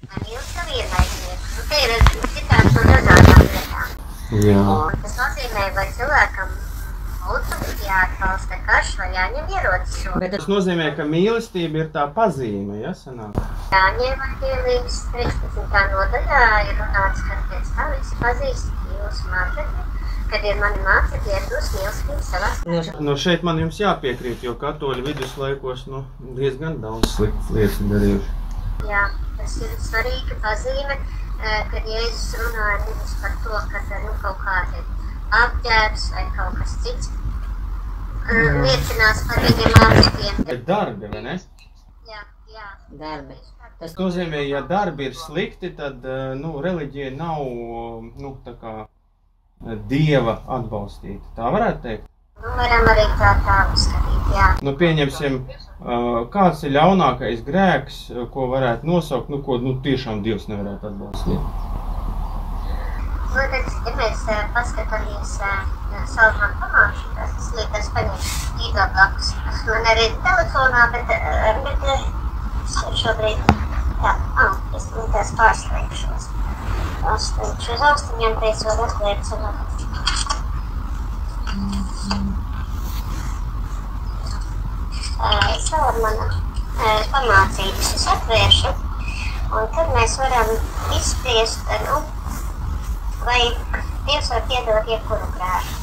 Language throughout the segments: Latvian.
Mīlis kā vienlaicinieks. Nu, te ir citāts no dažādām lietām. Jā. Un tas nozīmē, vai cilvēkam būtu jāatbalsta karš vai jāņem ierocis. Bet tas nozīmē, ka mīlestība ir tā pazīme, ja, sanāk? Jāņem Evaņģēlijas 13. nodaļā ir runāts, ka pēc tam visi pazīst jūsu mācekļi, kad ir mani mācekļi, ir jūs mīlestības savās. Nu, šeit man jums jāpiekrīt, jo katoļu viduslaikos diezgan daudz sliktas lietas darījuši. Jā, tas ir svarīga pazīme, kad Jēzus runāja nevis par to, ka kaut kādi apģērbs vai kaut kas cits liecinās par viņiem mācekļiem. Bet darbi, vai ne? Jā. Darbi. Tas nozīmē, ja darbi ir slikti, tad reliģija nav tā kā Dieva atbalstīta. Tā varētu teikt? Nu, varam arī tā uzskatīt, jā. Nu, pieņemsim, kāds ir ļaunākais grēks, ko varētu nosaukt, ko tiešām Dievs nevarētu atbalstīt? Nu, tad, ja mēs paskatāmies Salmāna pamāšu, tas liekas paņemt īdo blakus. Man arī telefonā, bet šobrīd es tās pārslēgšos. Uz austiņiem pēc vēl atliecinu. Salmana pamācības es atvēršu, un tad mēs varam izspriest, vai Dievs var piedot jebkuru grēku.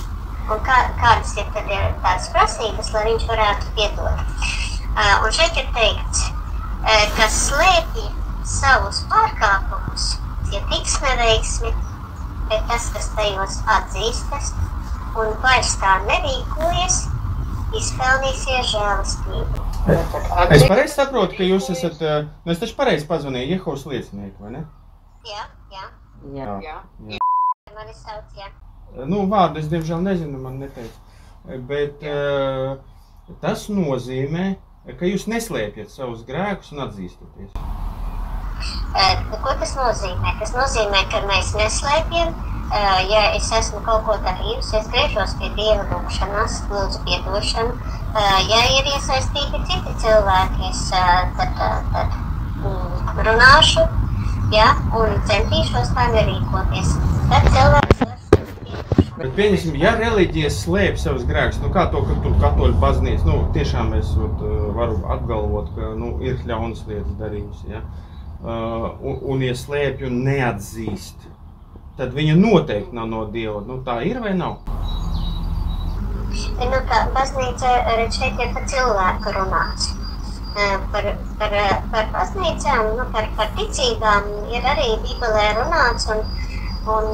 Un kādas ir tad tādas prasības, lai viņš varētu piedot. Un šeit ir teikts, ka slēpj savus pārkāpumus, ja tiks neveiksmi, bet tas, kas tajos atzīstas un vairs tā nerīkojas, izpelnīsies žēlastību. Es pareizi saprotu, ka jūs esat, es taču pareizi pazvanīju Jehovas liecinieki, vai ne? Jā. Mani sauc, jā. Vārdu es diemžēl nezinu, man neteica. Bet tas nozīmē, ka jūs neslēpjat savus grēkus un atzīstaties. Ko tas nozīmē? Tas nozīmē, ka mēs neslēpjam. Ja es esmu kaut ko darījusi, es griežos pie Dieva lūgšanas, lūdzu piedošanu. Ja ir iesaistīti citi cilvēki, es tad runāšu, un centīšos tā nerīkoties. Tad cilvēks var piedošanu. Bet pieņemsim, ja reliģija slēp savus grēkus, kā to, ka tur katoļu baznīca, tiešām es varu apgalvot, ka ir ļaunas lietas darījusi, ja? Un ja slēpj un neatzīst, tad viņa noteikti nav no Dieva. Tā ir vai nav? Kā baznīca šeit ir par cilvēku runāts. Par baznīcām, par ticībām ir arī Bībelē runāts, un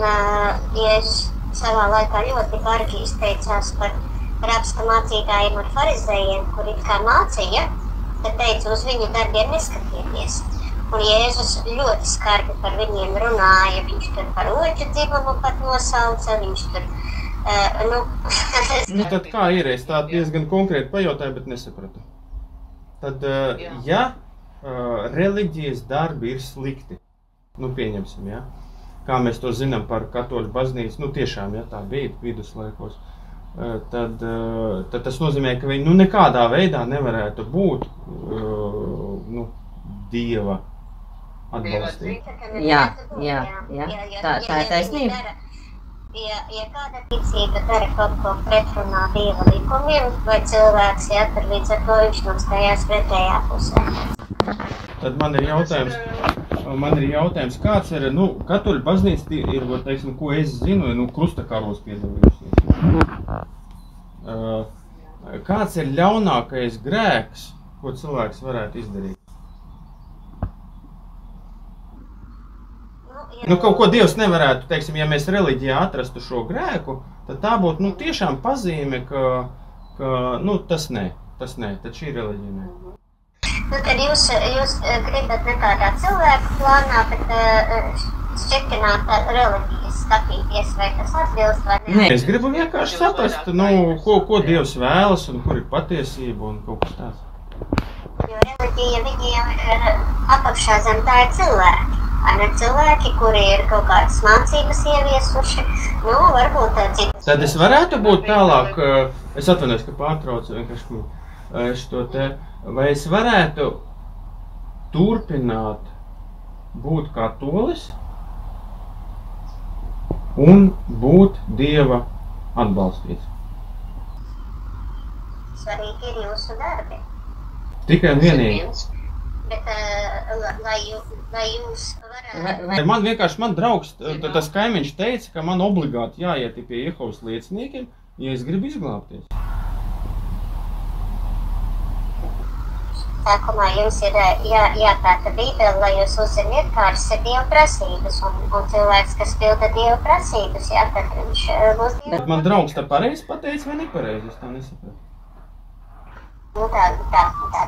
Jēzus savā laikā ļoti bargi izteicās par raksta mācītājiem un farizējiem, kuri kā mācīja, tad teica, uz viņu darbiem neskatieties. Un Jēzus ļoti skarbi par viņiem runāja, viņš tur par oķu dzimumu pat nosauca, viņš tur, Tad kā ir? Es tā diezgan konkrēti pajautāju, bet nesapratu. Tad, ja reliģijas darbi ir slikti, pieņemsim, ja? Kā mēs to zinām par katoļu baznīcu, tiešām, ja tā bija viduslaikos, tad tas nozīmē, ka viņi nekādā veidā nevarētu būt Dieva atbalstīt. Jā, tā ir taisnība. Ja kāda ticība dara kaut ko pretrunā Dieva likumiem, vai cilvēks, tad līdz ar to viņš nostājās pretējā pusē. Tad man ir jautājums, kāds ir, katoļu baznīca ir, teiksim, ko es zinu, krustakaros piedalījusies. Kāds ir ļaunākais grēks, ko cilvēks varētu izdarīt? Kaut ko Dievs nevarētu, teiksim, ja mēs reliģijā atrastu šo grēku, tad tā būtu, tiešām pazīme, ka tas nē, tad šī reliģija nē. Tad jūs gribat ne tādā cilvēku plānā, bet šķetināt reliģijas skatīties, vai tas atbilst vai ne? Es gribu vienkārši saprast, ko Dievs vēlas un kur ir patiesība un kaut kas tāds. Jo reliģija viņiem ir apakšā zem tā ir cilvēki. Cilvēki, kuri ir kaut kādas mācības ieviesuši, varbūt citas. Tad es varētu būt tālāk, es atvainojos, ka pārtraucu vienkārši šo te, vai es varētu turpināt būt katolis un būt Dieva atbalstīts? Svarīgi ir jūsu darbi. Tikai un vienīgi. Bet, lai jūs varētu... Man draugs, tas kaimiņš teica, ka man obligāti jāiet pie Jehovas lieciniekiem, ja es gribu izglābties. Sākumā jums ir jāpēta Bībeli, lai jūs uzziniet, kādas ir Dieva prasības, un cilvēks, kas pilda Dieva prasības, tad viņš būs Dieva. Bet man draugs tā pareizi pateica vai nepareizi, es tā nesapratu. Nu, tā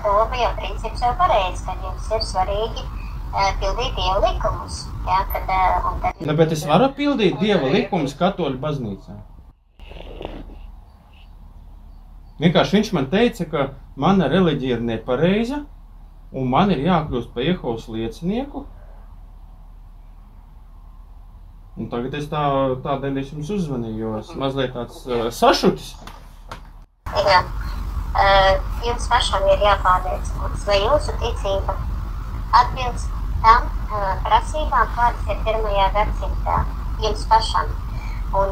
doma jau princips jau pareizi, kad jums ir svarīgi pildīt Dieva likumus. Jā, bet es varu pildīt Dieva likumus katoļu baznīcā? Vienkārši viņš man teica, ka mana reliģija ir nepareiza, un man ir jākļūst par Jehovas liecinieku. Un tagad es tādēļ es jums uzvanīju, jo es mazliet tāds sašutis. Jā. Jums pašam ir jāpārliecinās, vai jūsu ticība atbilst tam prasībām, kādas ir 1. gadsimtā jums pašam. Un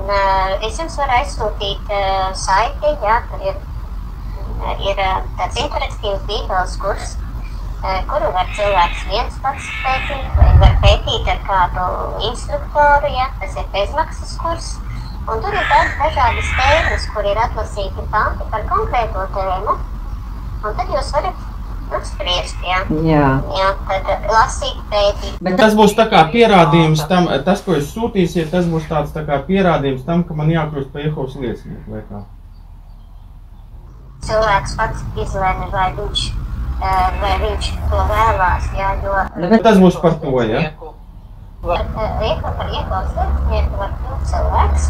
es jums varu aizsūtīt saiti, jā, tur ir tāds interaktīvs Bībeles kurs, kuru var cilvēks viens pats pētīt, vai var pētīt ar kādu instruktoru, jā, tas ir bezmaksas kurs. Un tur ir daudz dažādas tēmas, kur ir atlasīti panti par konkrēto tēmu. Un tad jūs varat spriest, jā. Jā, tad lasīt, pētīt. Bet tas būs tā kā pierādījums tam, tas, ko jūs sūtīsiet, tas būs tāds tā kā pierādījums tam, ka man jākļūst par Jehovas liecinieku, vai kā? Cilvēks pats izlēma, vai viņš to vēlās, jā, jo... Bet tas būs par to, jā? Par Jehovas liecinieku var kļūt cilvēks,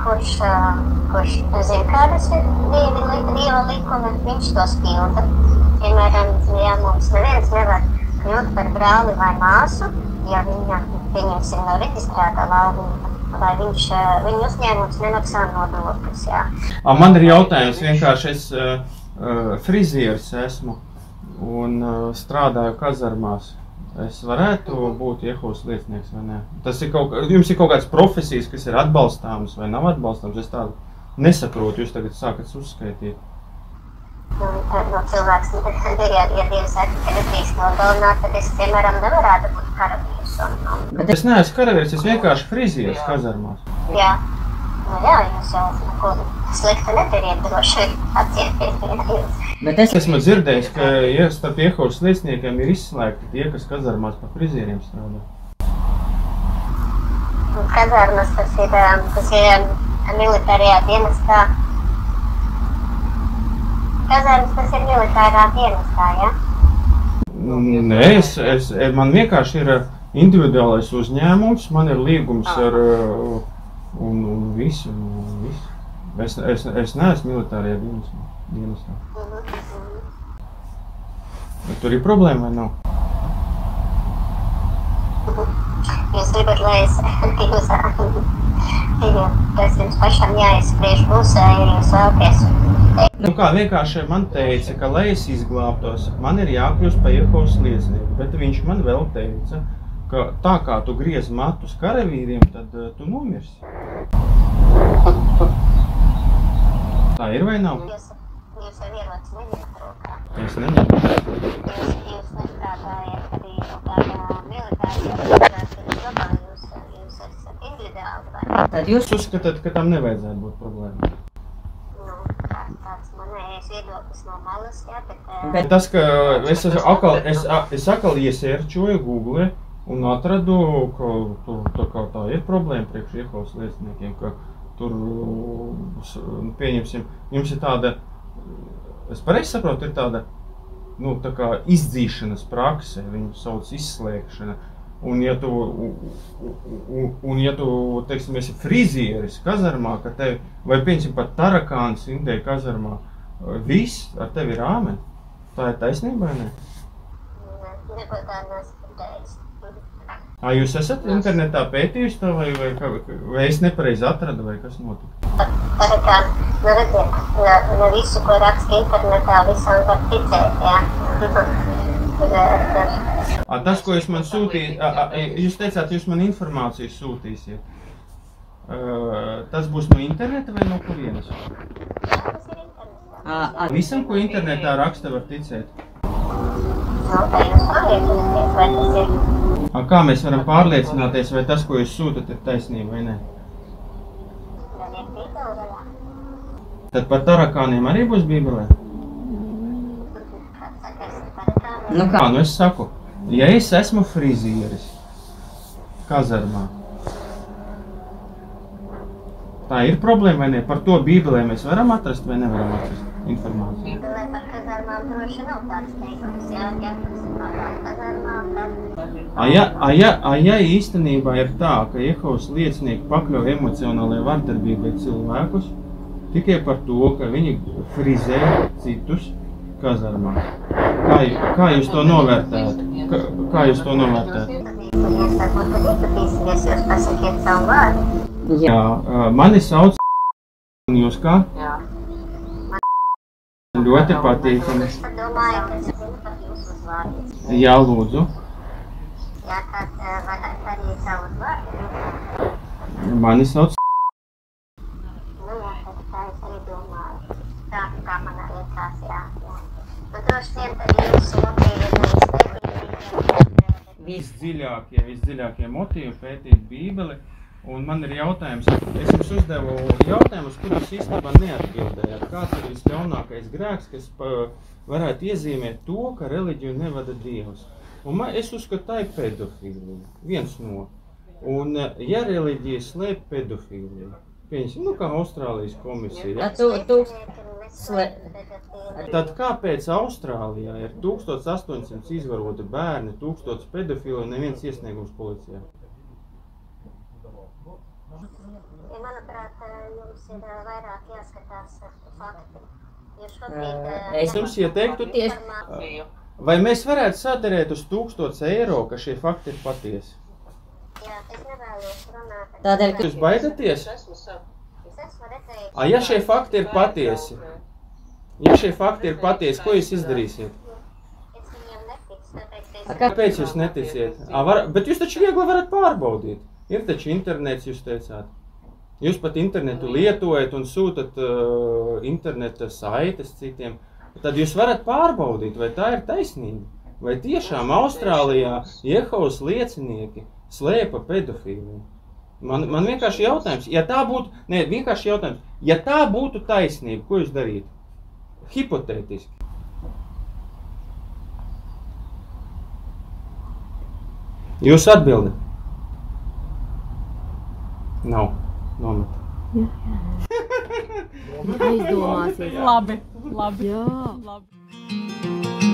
kurš zina, kādas ir Dieva likumi, viņš tos pilda. Piemēram, ja mums neviens nevar kļūt par brāli vai māsu, ja viņa, pieņemsim, nav reģistrēta laulība, vai viņu uzņēmums nemaksā nodokļus, jā. Man ir jautājums, vienkārši es frizieris esmu un strādāju kazarmās. Es varētu būt Jehovas liecinieks vai ne? Jums ir kaut kādas profesijas, kas ir atbalstāmas vai nav atbalstāmas? Es tādu nesaprotu, jūs tagad sākat uzskaitīt. No cilvēks, ja Dievs saka, ka nedrīkst nogalināt, tad es, piemēram, nevarētu būt karavīrs. Es neesmu karavīrs, es vienkārši frizieris kazarmās. Jā. Jā, jūs jau neko sliktu nedariet droši atcietīt. Bet es esmu dzirdējis, ka starp Jehovas lieciniekiem ir izslēgti tie, kas kazarmās par frizieriem strādā. Kazarmas tas ir militārajā dienestā. Kazarmas tas ir militārā dienestā, ja? Nē, man vienkārši ir individuālais uzņēmums, man ir līgums ar un visu. Es neesmu militārajā dienestā. Bet tur ir problēma vai nav? Jūs gribat, lai tas jums pašam jāizspriež pusē, ja jūs vēlaties. Nu kā, vienkārši man teica, ka, lai es izglābtos, man ir jākļūst par Jehovas liecinieku, bet viņš man vēl teica, ka tā kā tu griez matus karavīriem, tad tu nomirsi. Tā ir vai nav? Jūs jau ierocis neņemat rokā. Es neņemu. Jūs nestrādājat arī tādā militārajā, tad es domāju, jūs esat individuāli vai? Tad jūs uzskatāt, ka tam nevajadzētu būt problēma? Nu, tāds manējais viedoklis no malas, jā, bet tas, ka es atkal iesērčoju Google un atradu, ka tā ir problēma priekš Jehovas lieciniekiem, ka tur, pieņemsim, jums ir tāda, es pareizi saprotu, ir tāda, nu, tā kā izdzīšanas prakse, viņu sauc izslēgšana, un ja tu, teiksim, esi frizieris kazarmā, ka tevi, vai pieņemsim pat tarakāns indē kazarmā, viss ar tevi ir āmen. Tā ir taisnība, vai ne? Neko tā nesaprotējis. Jūs esat internetā pētījuši to, vai es nepareizi atradu, vai kas notika? Tā kā, nu redziet, ne visu, ko raksta internetā, visam var ticēt, jā. Tas, ko jūs man sūtījāt, jūs teicāt, jūs man informāciju sūtīsiet. Tas būs no interneta vai no kurienes? Visam, ko internetā raksta, var ticēt? Kā mēs varam pārliecināties, vai tas, ko jūs sūtat, ir taisnība vai ne? Tad par tarakāniem arī būs Bībelē? Es saku, ja es esmu frizieris kazarmā, tā ir problēma vai ne? Par to Bībelē mēs varam atrast vai nevaram atrast informāciju? Bībelē par kazarmām droši nav tāds teikums, ja kazarmām, Ja īstenībā ir tā, ka Jehovas liecinieki pakļauj emocionālajai vardarbībai cilvēkus tikai par to, ka viņi frizē citus kazarmā. Kā jūs to novērtējat? Kā jūs to novērtējat? Jā, mani sauc un jūs kā? Ļoti patīkami. Jā, lūdzu. Mani sauc. Tā manā lietās, jā. Droši vien tad jūsu motīvi Visdziļākie motīvi pētīt Bībeli. Un man ir jautājums, es jums uzdevu jautājumu, uz kuru jūs īstenībā neatbildējāt. Kāds ir visļaunākais grēks, kas varētu iezīmēt to, ka reliģiju nevada Dievs? Un es uzskatu, tā ir pedofīlija. Viens no. Un ja reliģija slēp pedofīliju, pieņemsim, kā Austrālijas komisija. Tad kāpēc Austrālijā ir 1800 izvaroti bērni, 1000 pedofili un neviens iesniegums policijā? Manuprāt, jums ir vairāk jāskatās fakti. Es jums ieteiktu, vai mēs varētu sadarēt uz 1000 eiro, ka šie fakti ir patiesi? Jā, es nevēlos runāt. Tādēļ, ka jūs baidaties? Ja šie fakti ir patiesi, ko jūs izdarīsiet? Es viņiem neticu. Kāpēc jūs neticiet? Bet jūs taču viegli varat pārbaudīt. Ir taču internets, jūs teicāt. Jūs pat internetu lietojat un sūtat interneta saites citiem. Tad jūs varat pārbaudīt, vai tā ir taisnība. Vai tiešām Austrālijā Jehovas liecinieki slēpa pedofīliju? Man vienkārši jautājums, ja tā būtu taisnība, ko jūs darītu? Hipotētiski. Jūs atbildi? Nav. Nomet. Aizdomāsies. Labi. Jā. Labi.